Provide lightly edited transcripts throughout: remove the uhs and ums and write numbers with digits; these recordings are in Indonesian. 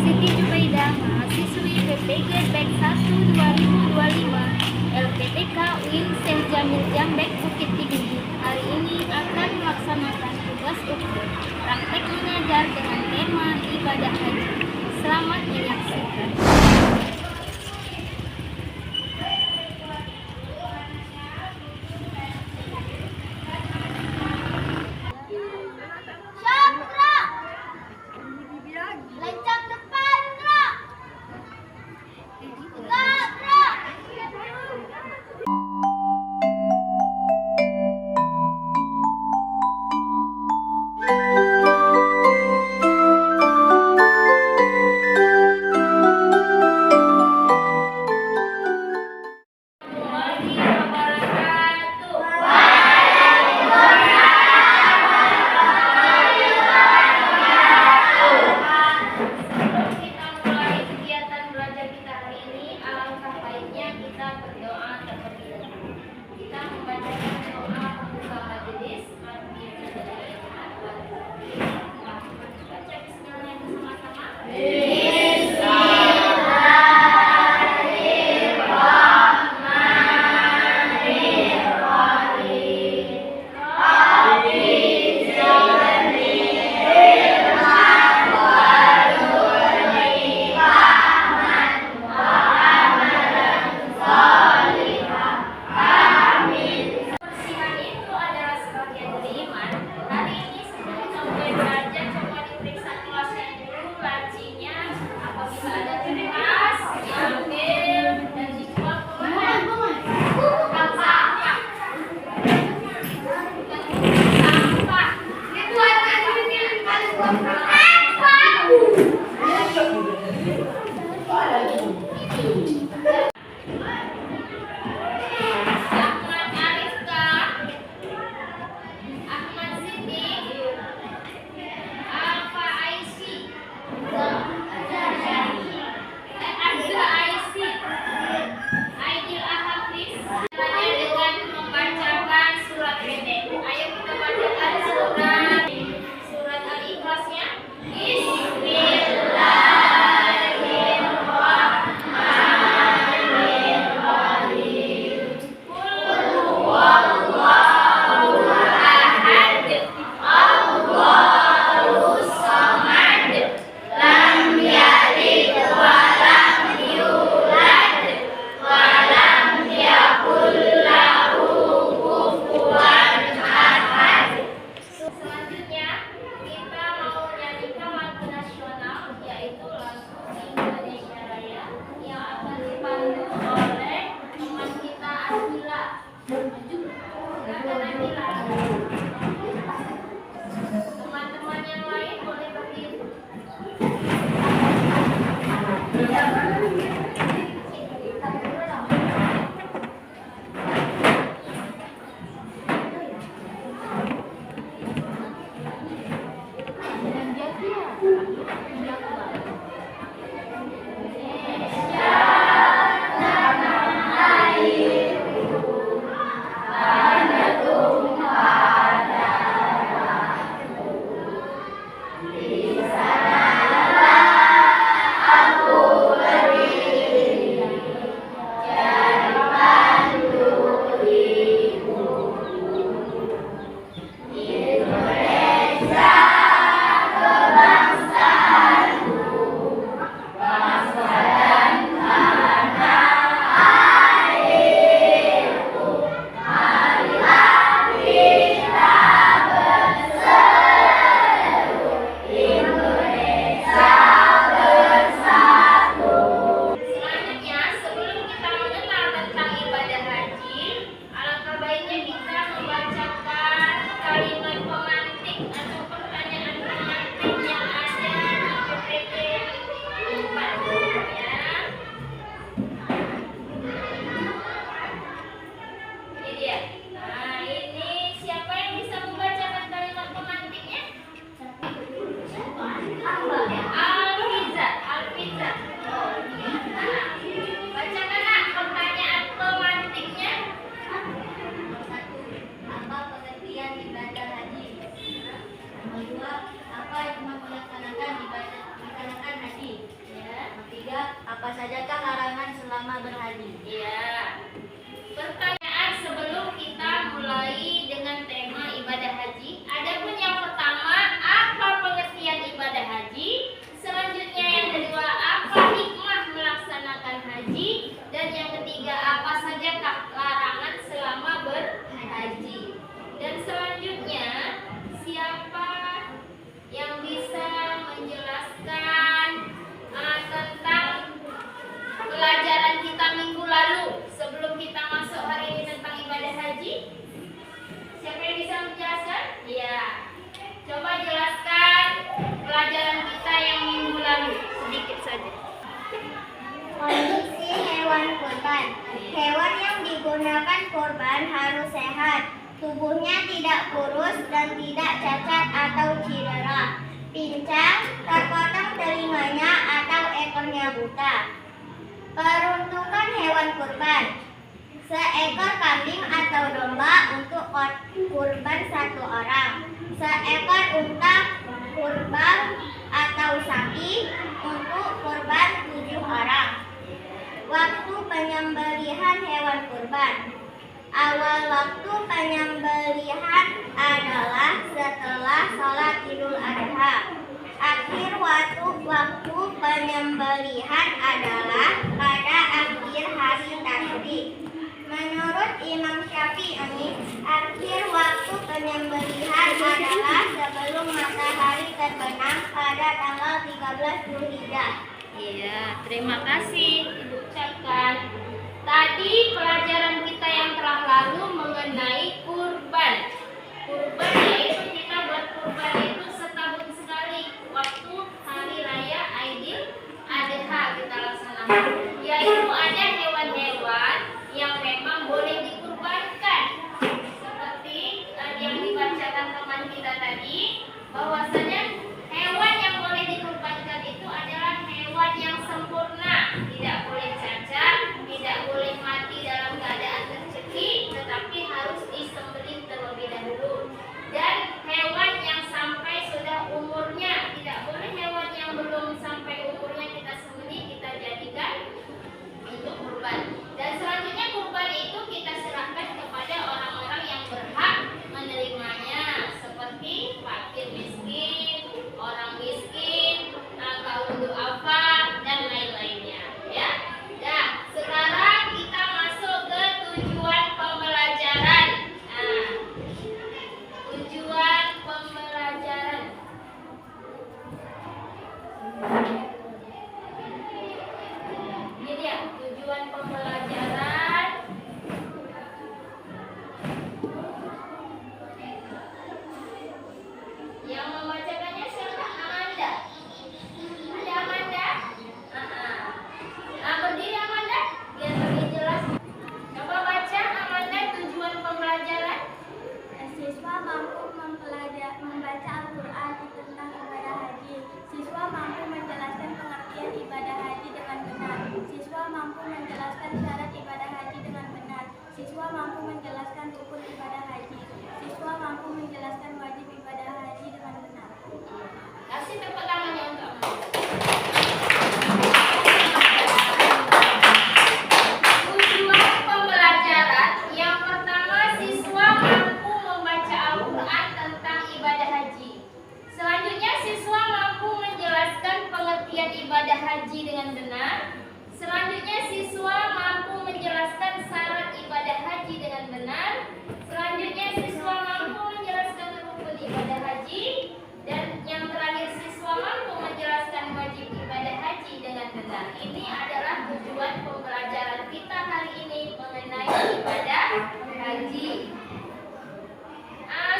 Siti Jubaidah, mahasiswi PPG BEK 1 2025 LPTK UIN Syekh Jamil Jambek Bukit Tinggi. Hari ini akan melaksanakan tugas ukur praktek mengajar dengan tema ibadah haji. Selamat menyaksikan. Lancang depan, Bro. Enggak, Bro. Amin. menggunakan kurban harus sehat, tubuhnya tidak kurus dan tidak cacat atau cedera, pincang, terpotong telinganya atau ekornya buta. Peruntukan hewan kurban: seekor kambing atau domba untuk kurban 1 orang, seekor unta kurban atau sapi untuk kurban 7 orang. Waktu penyembelihan hewan kurban: awal waktu penyembelihan adalah setelah sholat Idul Adha. Akhir waktu penyembelihan adalah pada akhir hari tasyrik. Menurut Imam Syafi'i, akhir waktu penyembelihan adalah sebelum matahari terbenam pada tanggal 13 Zulhijjah. Iya, terima kasih Ibu ucapkan. Tadi pelajaran kita yang telah lalu mengenai kurban. Kurban yaitu kita buat kurban itu setahun sekali waktu hari raya Aidil Adha kita laksanakan. Yaitu ada hewan-hewan yang memang boleh dikurbankan. Seperti yang dibacakan teman kita tadi, bahwasanya hewan yang boleh dikurbankan itu adalah hewan yang sempurna, tidak boleh cacat, tidak boleh mati dalam keadaan tercekik, tetapi harus disembelih terlebih dahulu. Dan hewan yang sampai sudah umurnya, tidak boleh hewan yang belum sampai umurnya kita sembelih, kita jadikan untuk kurban. Dan selanjutnya kurban itu kita serahkan kepada orang-orang yang berhak menerimanya, seperti fakir miskin, orang miskin, kaum du'afa, dan lain-lainnya. Ya. Nah, sekarang kita masuk ke tujuan pembelajaran. Nah, tujuan pembelajaran. Ini dia tujuan pembelajaran. Yang membacakannya siapa? Amanda. Ada Amanda? Berdiri Amanda, biar lebih jelas. Coba baca Amanda tujuan pembelajaran. Siswa mampu membaca Al-Quran tentang ibadah haji. Siswa mampu menjelaskan pengertian ibadah haji dengan benar. Siswa mampu menjelaskan syarat ibadah haji dengan benar. Siswa mampu menjelaskan rukun ibadah haji. Siswa mampu menjelaskan wajib ibadah haji dengan benar. Kasih tepuk tangannya untuk Amanda. Tujuan pembelajaran yang pertama, siswa mampu membaca Al-Quran tentang ibadah haji. Selanjutnya, siswa mampu menjelaskan pengertian ibadah haji dengan benar. Selanjutnya, siswa mampu menjelaskan syarat ibadah haji dengan benar. Selanjutnya, siswa mampu menjelaskan rukun ibadah haji. Dan yang terakhir, siswa mampu menjelaskan wajib ibadah haji dengan benar. Ini adalah tujuan pembelajaran kita hari ini mengenai ibadah haji.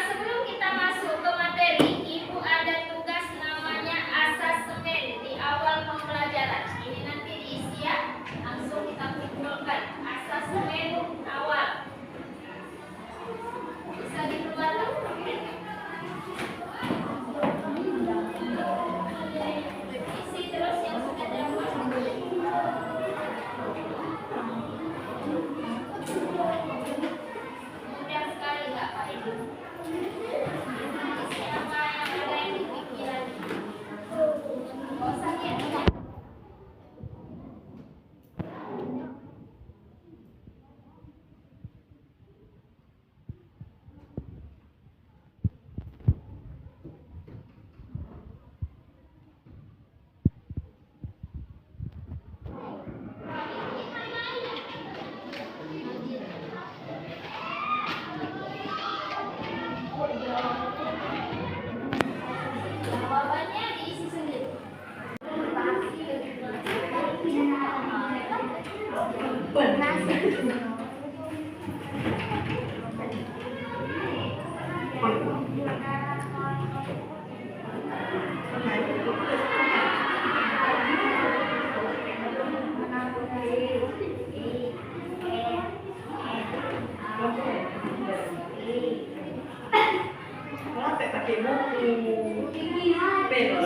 Sebelum kita masuk ke materi, Ibu ada tugas namanya asesmen di awal pembelajaran. Ini nanti diisi ya, langsung kita kumpulkan asesmen awal. Bisa dikeluarkan? Isi terus yang sudah dapat. Kita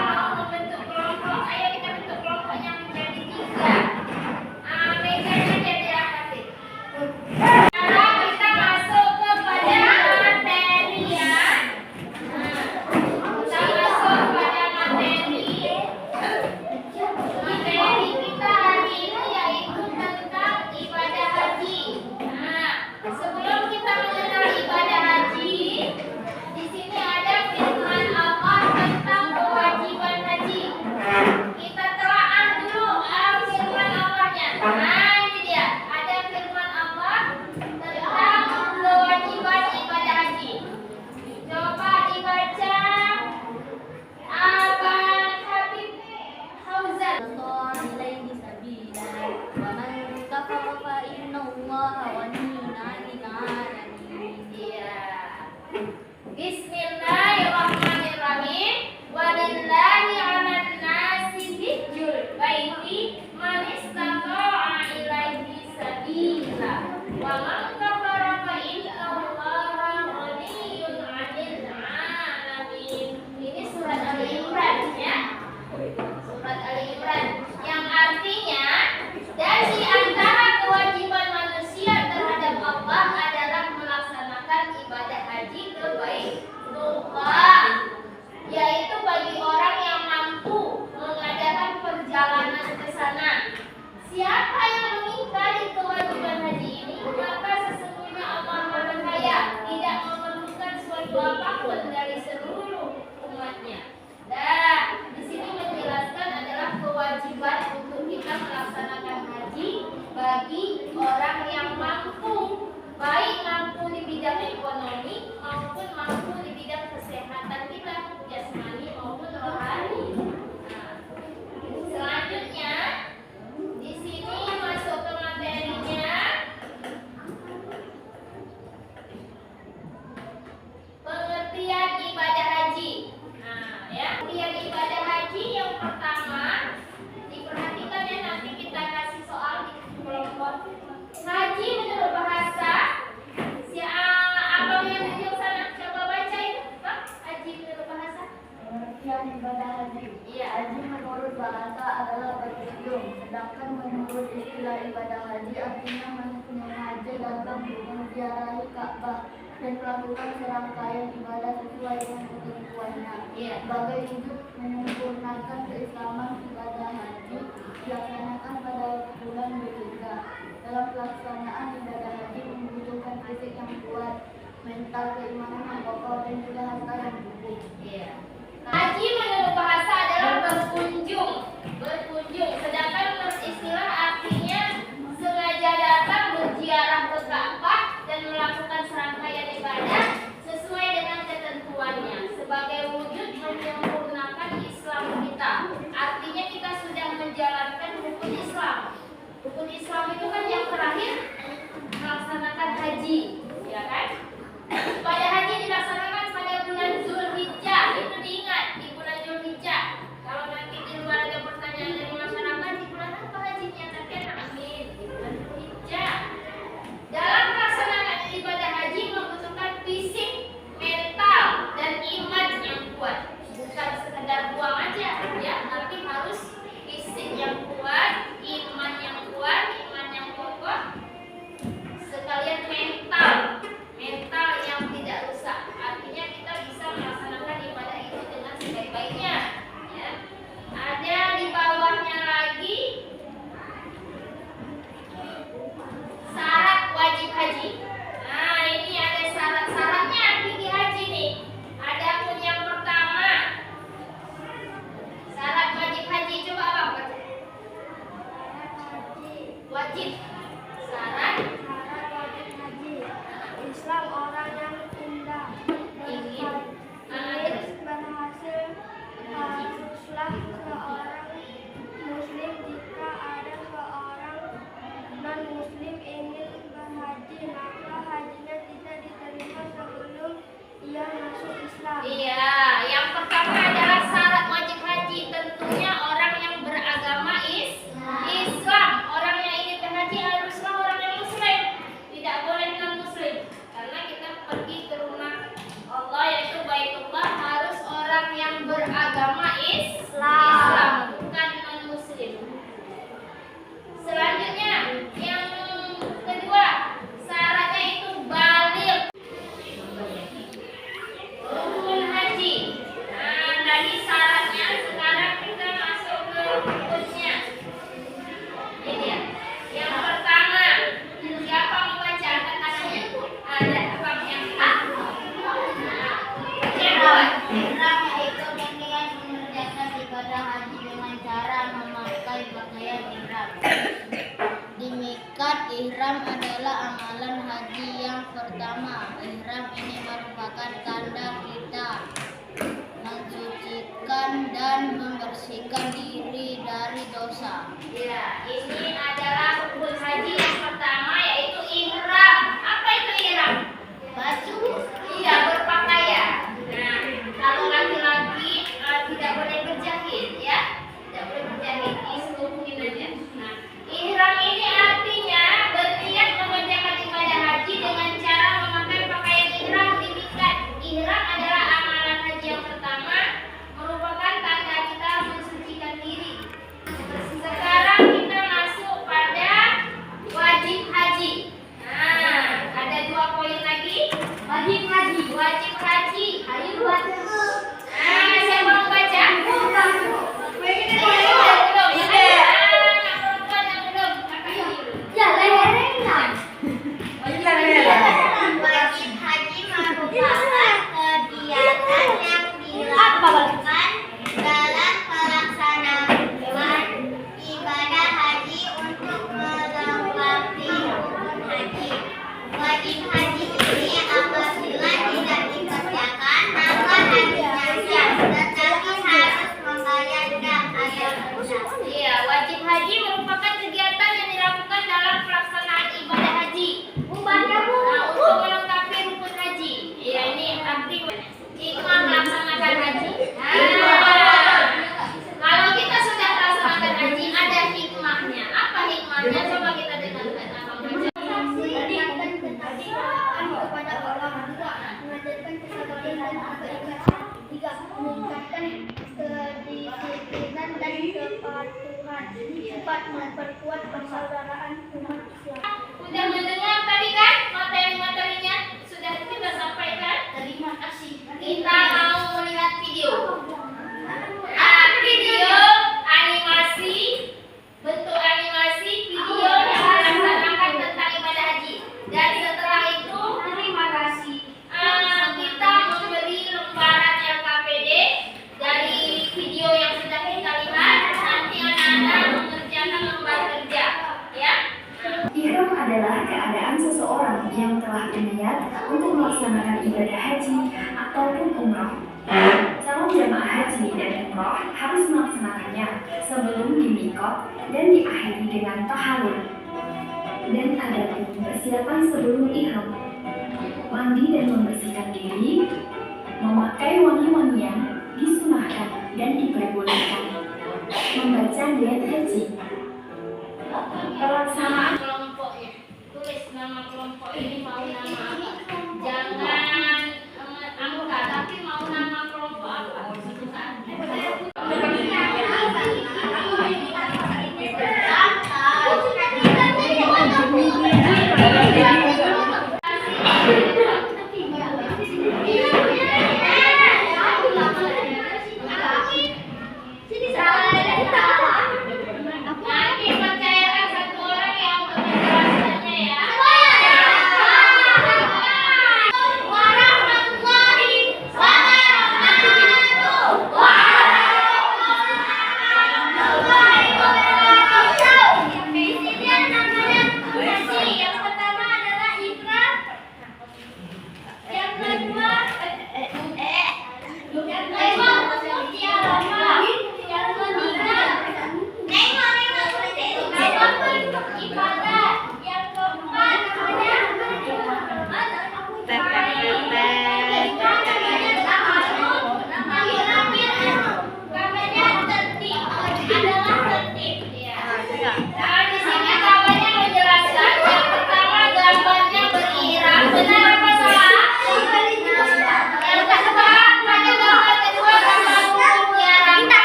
mau membentuk kelompok, ayo kita bentuk kelompoknya menjadi 3. Meganya jadi apa sih? Sekarang kita masuk kepada materi ya. Kita masuk pada materi. Materi kita hari ini yaitu tentang ibadah haji. Sebelum kita mengenal ibadah haji, di sini ada firman Allah tentang kewajiban haji. Kita telaah dulu firman Allahnya. Ini dia, ada firman Allah tentang kewajiban ibadah haji. Coba dibaca Abang Habib Fauzan. Iya. Bismillahirrahmanirrahim. Walillahi 'alan nasi hijjul baiti man istata'a ilaihi sabila. Wa man kafara fa innallaha ghaniyyun 'anil 'alamin. Ini surat Ali Imran ya. Surat Ali Imran yang artinya dan di antara kewajiban manusia terhadap Allah adalah melaksanakan ibadah haji ke Baitullah, yaitu bagi orang yang mampu mengadakan perjalanan ke sana. Siapa yang mengingkari kewajiban haji ini, maka sesungguhnya Allah Maha Kaya, tidak memerlukan suatu apapun dari seluruh umatnya. Dan di sini menjelaskan adalah kewajiban untuk kita melaksanakan haji bagi orang yang mampu, baik mampu di bidang ekonomi maupun mampu di bidang kesehatan kita, jasmani maupun rohani. Selanjutnya di sini masuk ke materinya. Pengertian ibadah haji. Pengertian ibadah haji yang pertama diperhatikan ya, nanti kita kasih soal di kelompok. Haji menurut bahasa apa yang tunjuk sana? Coba baca itu, Pak. Haji menurut bahasa. Pengertian ibadah haji. Iya. Haji menurut bahasa adalah berkunjung, sedangkan menurut istilah ibadah haji artinya menhaji datang menziarahi Ka'bah dan melakukan serangkaian ibadah sesuai dengan ketentuannya. Iya. Sebagai wujud menyempurnakan keislaman, ibadah haji dilaksanakan pada bulan Dzulhijjah. Dalam pelaksanaan ibadah haji membutuhkan fisik yang kuat, mental, keimanan yang kokoh, dan juga harta yang cukup. Iya. Haji menurut bahasa adalah berkunjung, sedangkan menurut istilah artinya sengaja datang berziarah ke Ka'bah dan melakukan serangkaian ibadah sesuai dengan ketentuannya sebagai wujud menyempurnakan Islam kita. Artinya kita sudah menjalankan rukun Islam. Rukun Islam itu kan yang terakhir melaksanakan haji, ya kan? Pada haji dilaksanakan pada bulan Dzulhijjah. Itu diingat, di bulan Dzulhijjah. Kalau nanti di luar ada pertanyaan dari masyarakat, di bulan apa hajinya? Nanti anak amin, di bulan Dzulhijjah. Dalam pelaksanaan ibadah haji membutuhkan fisik, mental, dan iman yang kuat. Bukan sekedar buang aja, ya, tapi harus fisik yang kuat, iman yang kuat, iman yang kokoh, sekalian mental yang tidak rusak. Artinya kita bisa melaksanakan ibadah itu dengan sebaik-baiknya. Ya. Ada di bawahnya lagi syarat wajib haji. Nah, ini ada syarat-syaratnya tinggi haji nih. Ada pun yang pertama syarat wajib haji, coba Abang baca. Wajib syarat wajib haji. Islam orang yang indah ingin berhasil haruslah seorang muslim. Jika ada seorang non muslim ingin berhaji, maka hajinya tidak diterima sebelum Ihram adalah amalan haji yang pertama. Ihram ini merupakan tanda kita mensucikan dan membersihkan diri dari dosa. Ya, ini adalah rukun haji yang pertama, yaitu ihram. Apa itu ihram? Baju. Iya, berpakaian. Nah, kalau laki-laki tidak boleh berjahit, ya, tidak boleh berjahit. Diseluruhin aja. Nah, ihram ini artinya berniat mengerjakan ibadah haji dengan cara memakai pakaian ihram di miqat. Ihram adalah amalan haji yang pertama, merupakan tanda kita mensucikan diri. Sekarang kita masuk pada wajib haji. Nah, ada 2 poin lagi. Wajib haji. Wajib haji. Ayo baca. Nah, siapa mau baca? Wajib haji merupakan kegiatan yang dilakukan dalam pelaksanaan ibadah haji untuk melengkapi rukun haji. Wajib haji ini apabila tidak dikerjakan maka hajinya sah, tetapi harus membayar dam atau denda. Iya, wajib haji merupakan kegiatan yang dilakukan dalam pelaksanaan ibadah haji. Nah, untuk melengkapi rukun haji. Iya, ini arti hikmah melaksanakan haji. Nah, kalau kita sudah melaksanakan haji, ada hikmahnya. Apa hikmahnya? Coba kita dengarkan Abang baca. Mengingatkan ketakwaan kepada Allah, mengajarkan kesabaran dan keikhlasan, 3. Meningkatkan kedisiplinan dan kepatuhan, 4. Memperkuat persaudaraan umat Islam. Sudah mendengar tadi kan materi-materinya? Sudah kita sampaikan? Terima kasih. Kita mau melihat video. Nah, video animasi, bentuk animasi video yang dilaksanakan tentang ibadah haji. Dan setelah itu, terima kasih. Kita memberi lembaran LKPD dari video yang sudah kita lihat. Nanti anak-anak mengerjakan lembar kerja, ya. Ihram adalah keadaan seseorang yang telah berniat untuk melaksanakan ibadah haji ataupun umroh. Calon jamaah haji dan umroh harus melaksanakannya sebelum dimikot dan diakhiri dengan tahallul. Dan ada pun persiapan sebelum ihram, mandi dan membersihkan diri, memakai wangi-wangian disunahkan dan diperbolehkan, membaca niat haji. Pelaksanaan Kelompoknya, tulis nama kelompok ini, mau nama apa? Jangan angka, tapi mau nama kelompok apa? Sebutkan. Nanti percayakan satu orang yang untuk menjelaskannya, ya. Warahmatullahi wabarakatuh. Isinya namanya haji. Yang pertama adalah ihram. Yang kedua ibadah. Yang keempat namanya tertib. Adalah tertib. Nah, di sini kawannya menjelaskan yang pertama gambarnya berihram, benar apa salah? Yang kedua, pada gambar kedua gambar hukumnya rangka.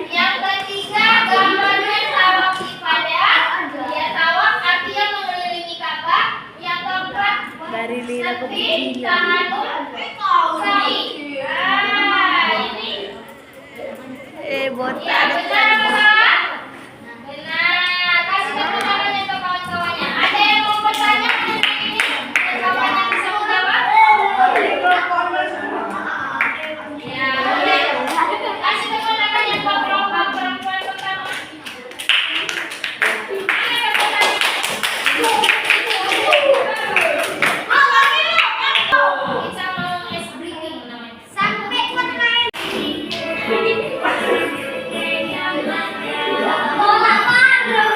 Yang ketiga gambarnya tawaf ibadah. Ya, tawaf artinya mengelilingi Ka'bah. Yang keempat tertib, tahallul, sa'i. Nah, ini. Ya, benar apa salah? Benar. Kasih tepuk tangannya untuk kawan-kawannya. Ada yang mau bertanya mengenai ini? Dan kawannya bisa menjawab? Ya, boleh. Kasih tepuk tangannya untuk kelompok perempuan pertama. Mana tepuk tangannya? Kita mau ice breaking namanya. Sampai main. Bola baru.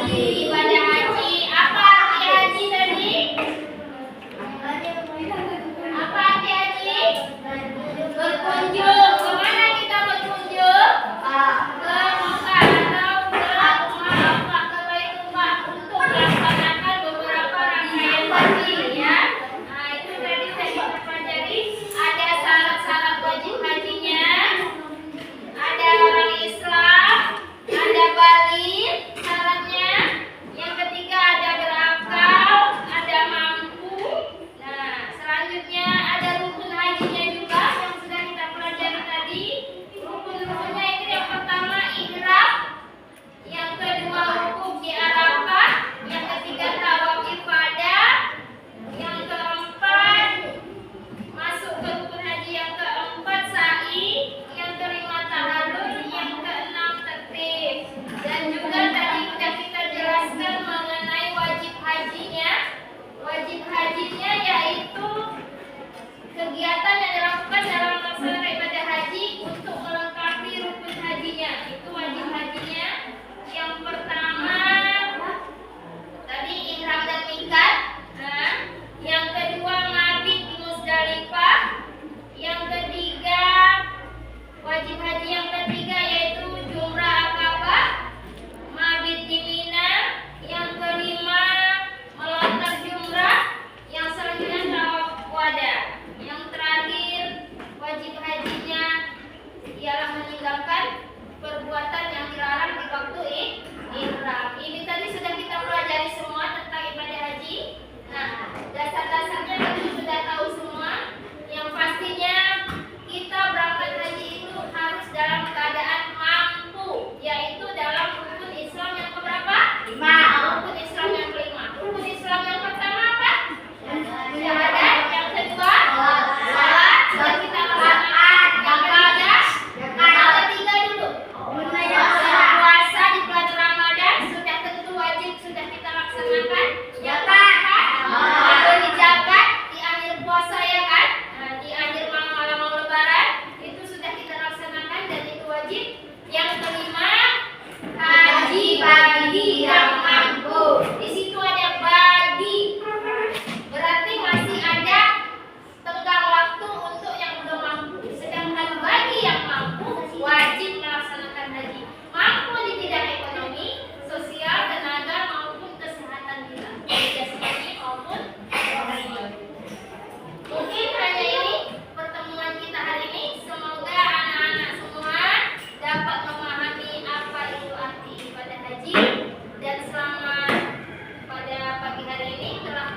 Ibadah haji. Apa arti haji tadi? Apa arti haji? Berkunjung. Kemana kita berkunjung? Ke Mekah atau ke rumah Allah, ke Baitullah untuk melaksanakan beberapa rangkaian haji ya. Nah, itu tadi sudah kita pelajari. Ada syarat-syarat wajib hajinya. Ada orang Islam, ada balik syaratnya. Yang ketiga ada berakal, ada mampu. Nah, selanjutnya ada rukun hajinya juga yang sudah kita pelajari tadi. Rukun-rukunnya itu yang pertama ihram, yang kedua wukuf di Arafah, yang ketiga tawaf ifadah, yang keempat masuk ke rukun haji, yang keempat sa'i, yang kelima tahallul, yang keenam takbir. Dan juga tadi sudah kita jelaskan mengenai wajib hajinya. Wajib hajinya yaitu kegiatan yang dilakukan dalam melaksanakan ibadah haji untuk melengkapi rukun hajinya. Itu wajib hajinya. Yang pertama tadi ihram dan miqat. Nah, yang kedua mabit di Muzdalifah. Yang ketiga wajib haji yang ketiga yaitu jumrah akabah, mabit di Mina. Yang kelima melontar jumrah. Yang selanjutnya tawaf wada. Yang terakhir wajib hajinya ialah meninggalkan perbuatan yang dilarang di waktu ihram. Ini tadi sudah kita pelajari semua tentang ibadah haji. Nah, dasar-dasarnya kita sudah tahu semua. Yang pastinya kita berangkat haji itu harus dalam keadaan mampu, yaitu dalam rukun Islam yang keberapa? 5. Rukun Islam yang kelima. Rukun Islam yang pertama apa? Syahadat. Yang kedua salat. Sudah kita laksanakan. Yang ketiga yang ketiga dulu puasa di bulan Ramadan. Sudah tentu wajib, sudah kita laksanakan. Yang keempat memberi zakat di akhir puasa ya kan? Nah, di akhir malam-malam mau lebaran itu sudah kita laksanakan dan itu wajib. Yang kelima haji bagi yang mampu. Di situ ada bagi, berarti masih ada tenggang waktu untuk yang belum mampu. Sedangkan bagi yang mampu wajib melaksanakan haji. Mampu di bidang ekonomi, sosial, tenaga maupun kesehatan kita, baik jasmani maupun rohani. Mungkin hanya ini pertemuan kita hari ini. Semoga anak-anak semua dapat memahami apa itu arti ibadah haji. Dan selama pada pagi hari ini telah